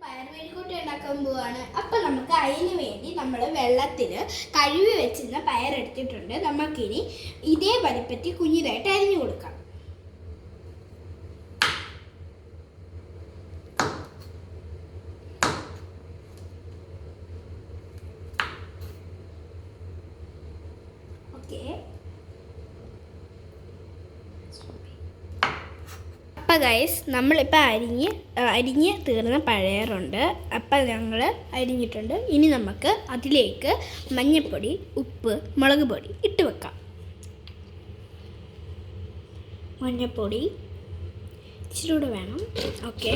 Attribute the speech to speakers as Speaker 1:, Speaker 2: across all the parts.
Speaker 1: പയറുപരിക്കൂട്ടി ഉണ്ടാക്കാൻ പോവാണ്. അപ്പം നമുക്ക് അതിന് വേണ്ടി നമ്മൾ വെള്ളത്തിൽ കഴുകി വെച്ചിരുന്ന പയറെടുത്തിട്ടുണ്ട്. നമുക്കിനി ഇതേ വലിപ്പത്തിൽ കുഞ്ഞിതായിട്ട് അരിഞ്ഞു കൊടുക്കാം. ഓക്കെ, അപ്പം ഗൈസ് നമ്മളിപ്പോൾ അരിഞ്ഞ് തീർന്ന പയറുണ്ട്. അപ്പം ഞങ്ങൾ അരിഞ്ഞിട്ടുണ്ട്. ഇനി നമുക്ക് അതിലേക്ക് മഞ്ഞൾപ്പൊടി, ഉപ്പ്, മുളക് പൊടി ഇട്ട് വെക്കാം. മഞ്ഞൾപ്പൊടി ഇച്ചിരി കൂടെ വേണം. ഓക്കെ,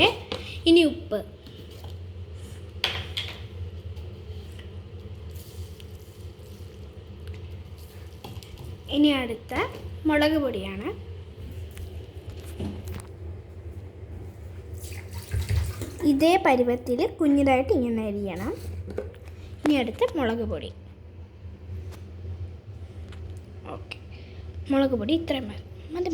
Speaker 1: ഇനി ഉപ്പ്, ഇനി അടുത്ത മുളക് പൊടിയാണ്. ഇതേ പരുവത്തിൽ കുഞ്ഞിതായിട്ട് ഇങ്ങനെ അരിയണം. ഇനി അടുത്ത് മുളക് പൊടി. ഓക്കെ, മുളക് പൊടി ഇത്രയും മതി.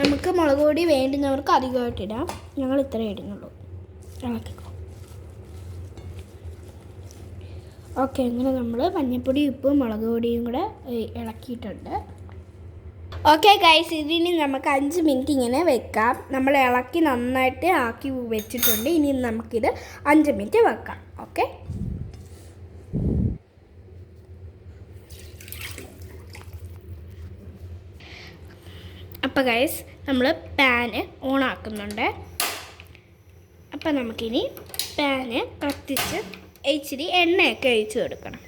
Speaker 1: നമുക്ക് മുളക് പൊടി വേണ്ടുന്നവർക്ക് അധികമായിട്ട് ഇടാം. ഞങ്ങൾ ഇത്രയും ഇടുന്നുള്ളൂ. ഇളക്കിക്കോ. ഓക്കെ, അങ്ങനെ നമ്മൾ മഞ്ഞൾപ്പൊടി, ഉപ്പും മുളക് പൊടിയും കൂടെ ഇളക്കിയിട്ടുണ്ട്. ഓക്കെ ഗൈസ്, ഇതിനി നമുക്ക് 5 മിനിറ്റ് ഇങ്ങനെ വെക്കാം. നമ്മൾ ഇളക്കി നന്നായിട്ട് ആക്കി വെച്ചിട്ടുണ്ട്. ഇനി നമുക്കിത് 5 മിനിറ്റ് വെക്കാം. ഓക്കെ, അപ്പോൾ ഗൈസ് നമ്മൾ പാന് ഓണാക്കുന്നുണ്ട്. അപ്പം നമുക്കിനി പാന് കത്തിച്ച് ഇച്ചിരി എണ്ണയൊക്കെ ഒഴിച്ച് കൊടുക്കണം.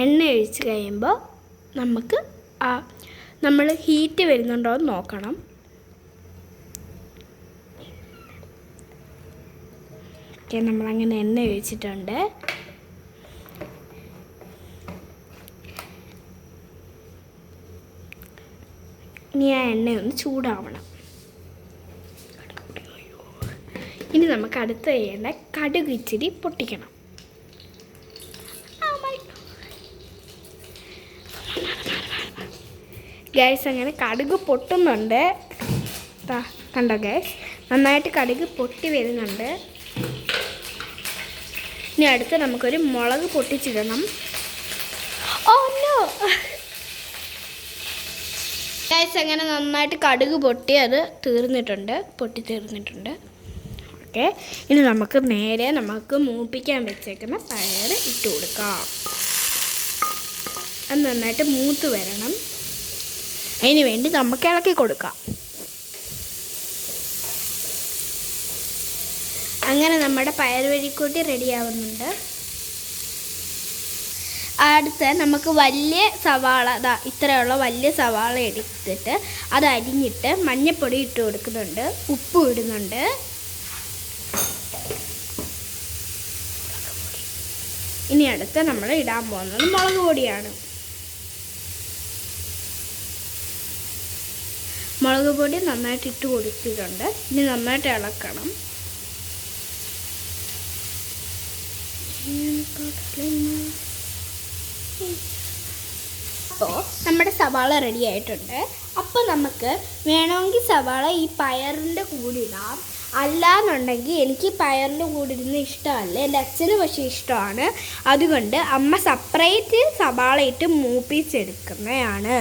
Speaker 1: എണ്ണ ഒഴിച്ച് കഴിയുമ്പോൾ നമുക്ക് നമ്മൾ ഹീറ്റ് വരുന്നുണ്ടോ എന്ന് നോക്കണം. ഓക്കെ, നമ്മളങ്ങനെ എണ്ണ ഒഴിച്ചിട്ടുണ്ട്. ഇനി ആ എണ്ണയൊന്ന് ചൂടാവണം. ഇനി നമുക്ക് അടുത്ത് ചെയ്യേണ്ട കടുക് ഇച്ചിരി പൊട്ടിക്കണം. ഗൈസ്, അങ്ങനെ കടുക് പൊട്ടുന്നുണ്ട്. കണ്ടോ ഗൈസ്, നന്നായിട്ട് കടുക് പൊട്ടി വരുന്നുണ്ട്. ഇനി അടുത്ത് നമുക്കൊരു മുളക് പൊട്ടിച്ചിടണം. ഓ നോ ഗൈസ്, അങ്ങനെ നന്നായിട്ട് കടുക് പൊട്ടി അത് പൊട്ടി തീർന്നിട്ടുണ്ട്. ഓക്കെ, ഇനി നമുക്ക് മൂപ്പിക്കാൻ വെച്ചേക്കുന്ന പയർ ഇട്ട് കൊടുക്കാം. അത് നന്നായിട്ട് മൂത്ത് വരണം. അതിന് വേണ്ടി നമുക്ക് ഇളക്കി കൊടുക്കാം. അങ്ങനെ നമ്മുടെ പയറുപരിക്കൂട്ടി റെഡിയാവുന്നുണ്ട്. അടുത്ത് നമുക്ക് വലിയ സവാള, ഇത്രയുള്ള വലിയ സവാള എടുത്തിട്ട് അത് അരിഞ്ഞിട്ട് മഞ്ഞൾപ്പൊടി ഇട്ട് കൊടുക്കുന്നുണ്ട്, ഉപ്പ് ഇടുന്നുണ്ട്. ഇനി അടുത്ത് നമ്മൾ ഇടാൻ പോകുന്നത് മുളക് പൊടിയാണ്. മുളക് പൊടി നന്നായിട്ട് ഇട്ട് കൊടുത്തിട്ടുണ്ട്. ഇനി നന്നായിട്ട് ഇളക്കണം. അപ്പോൾ നമ്മുടെ സവാള റെഡി ആയിട്ടുണ്ട്. അപ്പോൾ നമുക്ക് വേണമെങ്കിൽ സവാള ഈ പയറിൻ്റെ കൂടെ ഇടാം. അല്ലാന്നുണ്ടെങ്കിൽ എനിക്ക് പയറിൻ്റെ കൂടെ ഇരുന്ന് ഇഷ്ടമല്ല. എൻ്റെ അച്ഛന് പക്ഷേ ഇഷ്ടമാണ്. അതുകൊണ്ട് അമ്മ സെപ്പറേറ്റ് സവാള ഇട്ട് മൂപ്പിച്ചെടുക്കുന്നതാണ്.